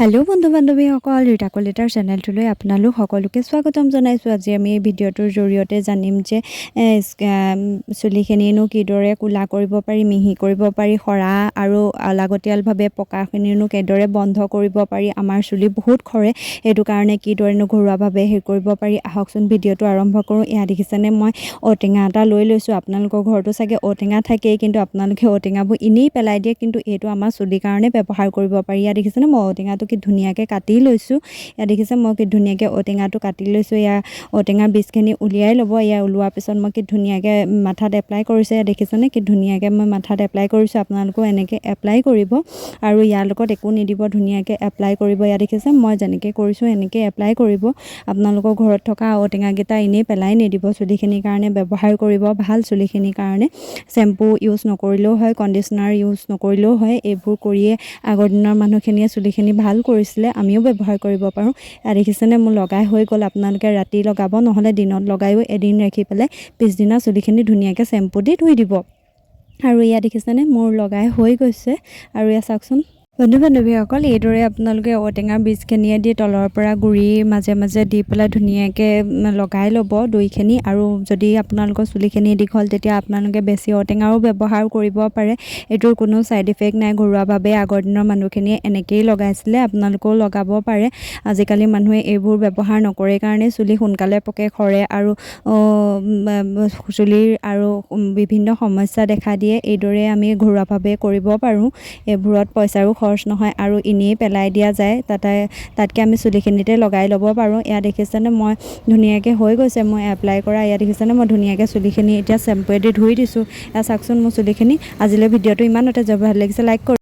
Hello बंधु बान्धवीসকল ৰীতা কলিতাৰ চেনেলটোলৈ আপোনালোক সকলোকে স্বাগতম জনাইছোঁ। আজি আমি এই ভিডিঅ'টোৰ জৰিয়তে জানিম যে চুলিখিনিনো কিদৰে কোলা কৰিব পাৰি, মিহি কৰিব পাৰি, সৰা আৰু লাগতিয়ালভাৱে পকাখিনিনো কেদৰে বন্ধ কৰিব পাৰি। আমাৰ চুলি বহুত খৰে, সেইটো কাৰণে কিদৰেনো ঘৰুৱাভাৱে হেৰি কৰিব পাৰি। আহকচোন ভিডিঅ'টো আৰম্ভ কৰোঁ। এয়া দেখিছেনে, মই ঔটেঙা এটা লৈ লৈছোঁ। আপোনালোকৰ ঘৰতো চাগে ঔটেঙা থাকেই, কিন্তু আপোনালোকে ঔটেঙাবোৰ এনেই পেলাই দিয়ে, কিন্তু এইটো আমাৰ চুলিৰ কাৰণে ব্যৱহাৰ কৰিব পাৰি। ইয়াত দেখিছেনে, মই ঔটেঙাটো কি ধুনীয়াকৈ কাটি লৈছোঁ। ইয়াত দেখিছে মই কি ধুনীয়াকৈ ঔটেঙাটো কাটি লৈছোঁ। ইয়াৰ ঔটেঙাৰ বীজখিনি উলিয়াই ল'ব। ইয়াৰ ওলোৱাৰ পিছত মই কি ধুনীয়াকৈ মাথাত এপ্লাই কৰিছোঁ। ইয়াত দেখিছেনে কি ধুনীয়াকৈ মই মাথাত এপ্লাই কৰিছোঁ। আপোনালোকেও এনেকৈ এপ্লাই কৰিব আৰু ইয়াৰ লগত একো নিদিব, ধুনীয়াকৈ এপ্লাই কৰিব। ইয়াত দেখিছে মই যেনেকৈ কৰিছোঁ এনেকৈ এপ্লাই কৰিব। আপোনালোকৰ ঘৰত থকা ঔটেঙাকেইটা এনেই পেলাই নিদিব, চুলিখিনিৰ কাৰণে ব্যৱহাৰ কৰিব, ভাল চুলিখিনিৰ কাৰণে। শ্বেম্পু ইউজ নকৰিলেও হয়, কণ্ডিচনাৰ ইউজ নকৰিলেও হয়। এইবোৰ কৰিয়ে আগৰ দিনৰ মানুহখিনিয়ে চুলিখিনি ভাল কৰিছিলে, আমিও ব্যৱহাৰ কৰিব পাৰোঁ। দেখিছেনে মোৰ লগাই হৈ গ'ল। আপোনালোকে ৰাতি লগাব, নহ'লে দিনত লগায়ো এদিন ৰাখি পেলাই পিছদিনা চুলিখিনি ধুনীয়াকৈ শ্বেম্পু দি ধুই দিব। আৰু ইয়াত দেখিছেনে মোৰ লগাই হৈ গৈছে। আৰু ইয়াত চাওকচোন বন্ধু বান্ধৱীসকল, এইদৰে আপোনালোকে ঔটেঙাৰ বীজখিনিয়ে দি তলৰ পৰা গুৰি মাজে মাজে দি পেলাই ধুনীয়াকৈ লগাই ল'ব দৈখিনি। আৰু যদি আপোনালোকৰ চুলিখিনি দীঘল, তেতিয়া আপোনালোকে বেছি ঔটেঙাও ব্যৱহাৰ কৰিব পাৰে। এইটোৰ কোনো ছাইড ইফেক্ট নাই। ঘৰুৱাভাৱে আগৰ দিনৰ মানুহখিনিয়ে এনেকৈয়ে লগাইছিলে, আপোনালোকেও লগাব পাৰে। আজিকালি মানুহে এইবোৰ ব্যৱহাৰ নকৰে কাৰণে চুলি সোনকালে পকে, সৰে আৰু চুলিৰ আৰু বিভিন্ন সমস্যা দেখা দিয়ে। এইদৰে আমি ঘৰুৱাভাৱে কৰিব পাৰোঁ। এইবোৰত পইচাৰো খৰচ নহয় আৰু এনেই পেলাই দিয়া যায়, তাতকৈ আমি চুলিখিনিতে লগাই ল'ব পাৰোঁ। এয়া দেখিছেনে মই ধুনীয়াকৈ হৈ গৈছে মই এপ্লাই কৰা। এয়া দেখিছেনে মই ধুনীয়াকৈ চুলিখিনি এতিয়া শ্বেম্পুৱেদি ধুই দিছোঁ। এয়া চাওকচোন মোৰ চুলিখিনি। আজিলৈ ভিডিঅ'টো ইমানতে, ভাল লাগিছে লাইক কৰি